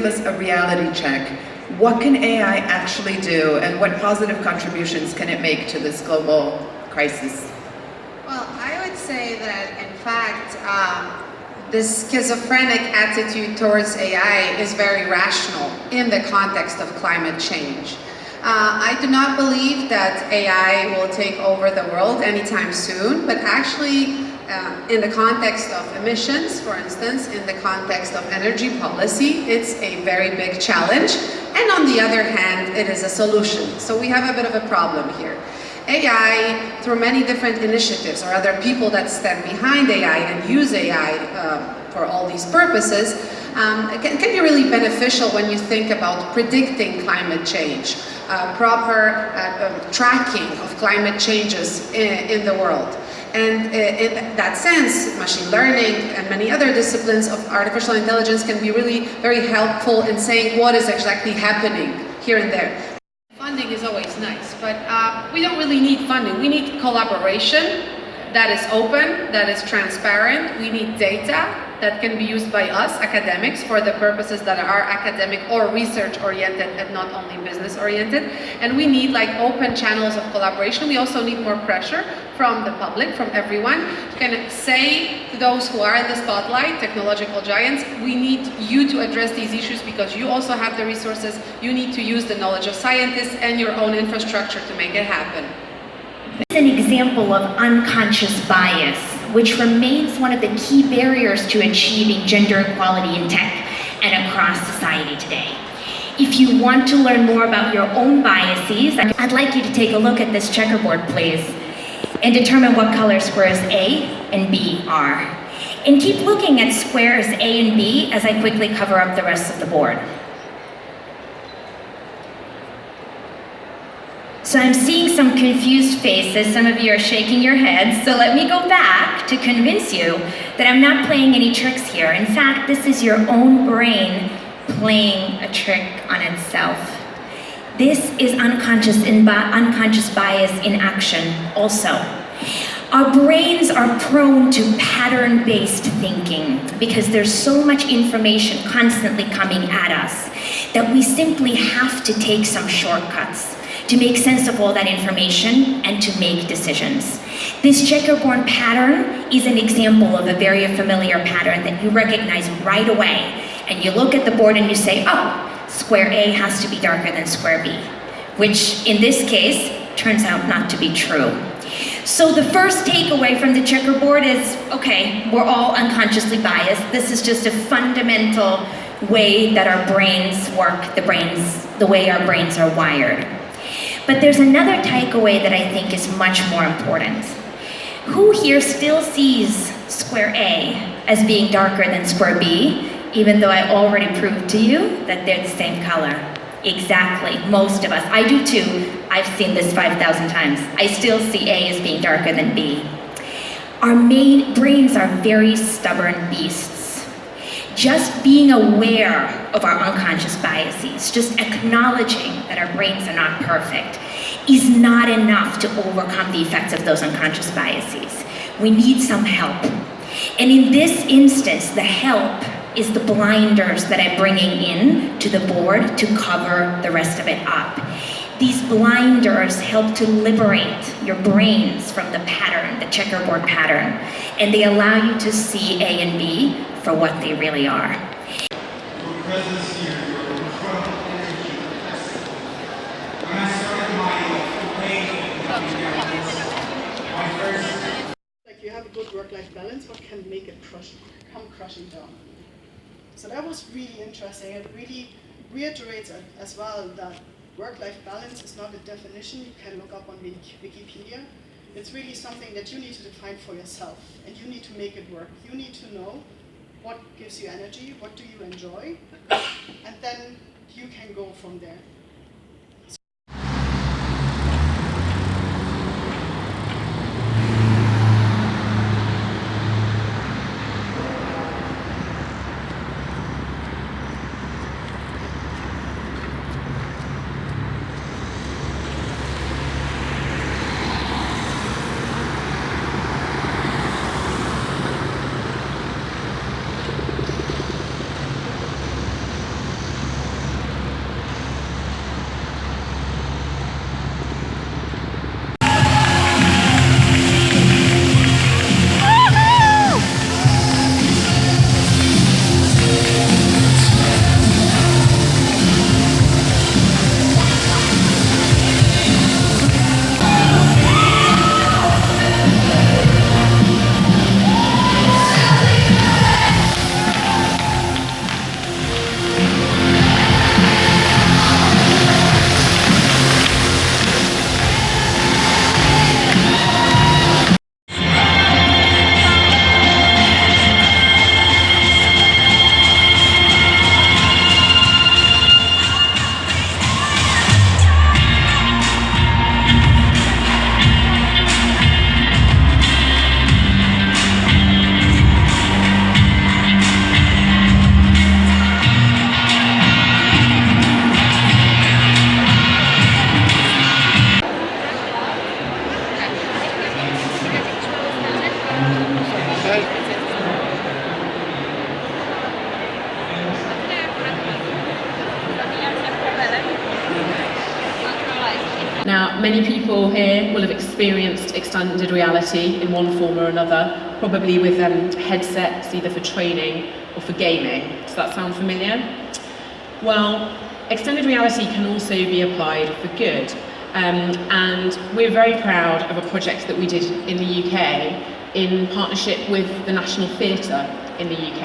give us a reality check. What can AI actually do, and what positive contributions can it make to this global crisis? Well, I would say that, in fact, this schizophrenic attitude towards AI is very rational in the context of climate change. I do not believe that AI will take over the world anytime soon, but actually, in the context of emissions, for instance, in the context of energy policy, it's a very big challenge. And on the other hand, it is a solution. So we have a bit of a problem here. AI, through many different initiatives, or other people that stand behind AI and use AI for all these purposes, can be really beneficial when you think about predicting climate change, proper tracking of climate changes in the world. And in that sense, machine learning and many other disciplines of artificial intelligence can be really very helpful in saying what is exactly happening here and there. Funding is always nice, but we don't really need funding. We need collaboration that is open, that is transparent. We need data that can be used by us, academics, for the purposes that are academic or research-oriented and not only business-oriented. And we need open channels of collaboration. We also need more pressure from the public, from everyone. You can say to those who are in the spotlight, technological giants, we need you to address these issues because you also have the resources. You need to use the knowledge of scientists and your own infrastructure to make it happen. It's an example of unconscious bias, which remains one of the key barriers to achieving gender equality in tech and across society today. If you want to learn more about your own biases, I'd like you to take a look at this checkerboard, please, and determine what color squares A and B are. And keep looking at squares A and B as I quickly cover up the rest of the board. So I'm seeing some confused faces. Some of you are shaking your heads. So let me go back to convince you that I'm not playing any tricks here. In fact, this is your own brain playing a trick on itself. This is unconscious bias in action also. Our brains are prone to pattern-based thinking because there's so much information constantly coming at us that we simply have to take some shortcuts to make sense of all that information and to make decisions. This checkerboard pattern is an example of a very familiar pattern that you recognize right away. And you look at the board and you say, oh, square A has to be darker than square B, which in this case turns out not to be true. So the first takeaway from the checkerboard is, okay, we're all unconsciously biased. This is just a fundamental way that our brains work, the way our brains are wired. But there's another takeaway that I think is much more important. Who here still sees square A as being darker than square B, even though I already proved to you that they're the same color? Exactly, most of us. I do too. I've seen this 5,000 times. I still see A as being darker than B. Our brains are very stubborn beasts. Just being aware of our unconscious biases, just acknowledging that our brains are not perfect, is not enough to overcome the effects of those unconscious biases. We need some help. And in this instance, the help is the blinders that I'm bringing in to the board to cover the rest of it up. These blinders help to liberate your brains from the pattern, the checkerboard pattern, and they allow you to see A and B for what they really are. Your presence here, your incredible energy. When I started my campaign, my first... Like you have a good work-life balance, what can make it come crushing down? So that was really interesting. It really reiterates as well that work-life balance is not a definition you can look up on Wikipedia. It's really something that you need to define for yourself, and you need to make it work. You need to know what gives you energy, what do you enjoy, and then you can go from there. Now, many people here will have experienced extended reality in one form or another, probably with headsets either for training or for gaming. Does that sound familiar? Well, extended reality can also be applied for good. And we're very proud of a project that we did in the UK in partnership with the National Theatre in the UK.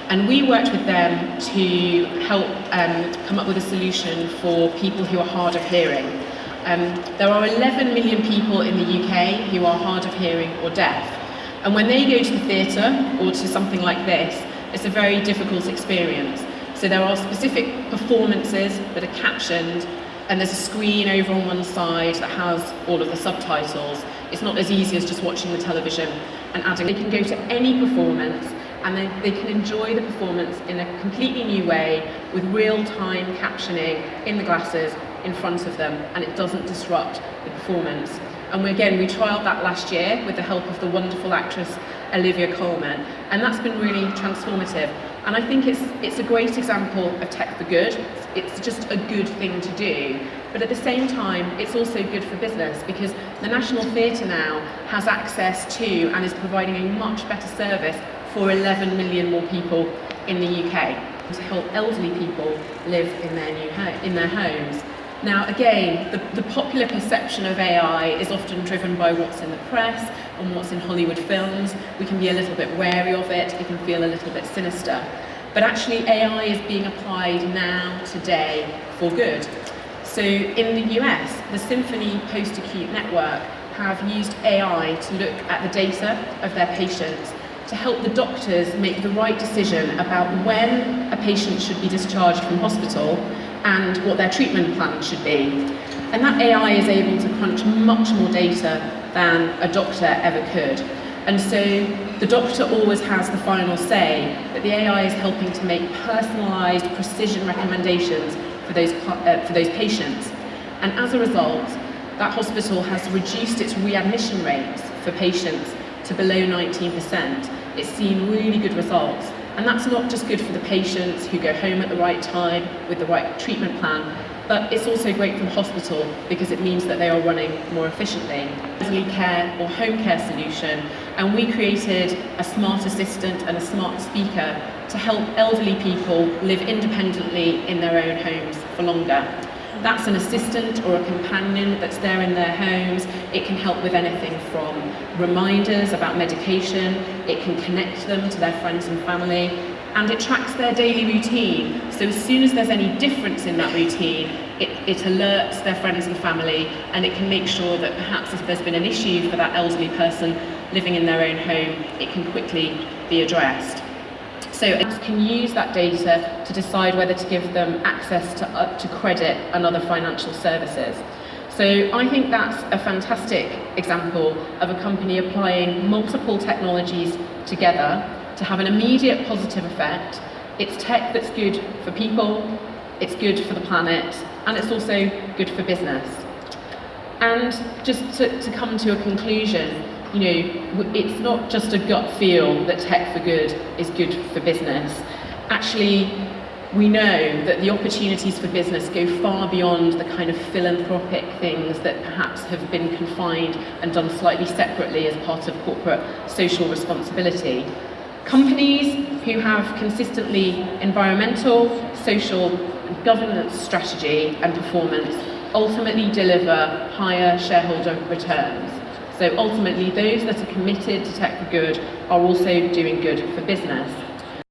And we worked with them to help come up with a solution for people who are hard of hearing. There are 11 million people in the UK who are hard of hearing or deaf. And when they go to the theatre or to something like this, it's a very difficult experience. So there are specific performances that are captioned, and there's a screen over on one side that has all of the subtitles. It's not as easy as just watching the television and adding. They can go to any performance and they can enjoy the performance in a completely new way with real-time captioning in the glasses in front of them, and it doesn't disrupt the performance. And we trialled that last year with the help of the wonderful actress Olivia Colman, and that's been really transformative. And I think it's a great example of tech for good. It's just a good thing to do, but at the same time, it's also good for business because the National Theatre now has access to and is providing a much better service for 11 million more people in the UK to help elderly people live in their homes. Now again, the popular perception of AI is often driven by what's in the press and what's in Hollywood films. We can be a little bit wary of it, it can feel a little bit sinister. But actually AI is being applied now, today, for good. So in the US, the Symphony Post-Acute Network have used AI to look at the data of their patients to help the doctors make the right decision about when a patient should be discharged from hospital and what their treatment plan should be. And that AI is able to crunch much more data than a doctor ever could. And so the doctor always has the final say, but the AI is helping to make personalised precision recommendations for those patients. And as a result, that hospital has reduced its readmission rates for patients to below 19%. It's seen really good results. And that's not just good for the patients who go home at the right time with the right treatment plan, but it's also great for the hospital because it means that they are running more efficiently. Elderly care or home care solution, and we created a smart assistant and a smart speaker to help elderly people live independently in their own homes for longer. That's an assistant or a companion that's there in their homes. It can help with anything from reminders about medication, it can connect them to their friends and family, and it tracks their daily routine. So as soon as there's any difference in that routine, it alerts their friends and family, and it can make sure that perhaps if there's been an issue for that elderly person living in their own home, it can quickly be addressed. So apps can use that data to decide whether to give them access to credit and other financial services. So I think that's a fantastic example of a company applying multiple technologies together to have an immediate positive effect. It's tech that's good for people, it's good for the planet, and it's also good for business. And just to come to a conclusion, you know, it's not just a gut feel that tech for good is good for business. Actually, we know that the opportunities for business go far beyond the kind of philanthropic things that perhaps have been confined and done slightly separately as part of corporate social responsibility. Companies who have consistently environmental, social, and governance strategy and performance ultimately deliver higher shareholder returns. So ultimately, those that are committed to tech for good are also doing good for business.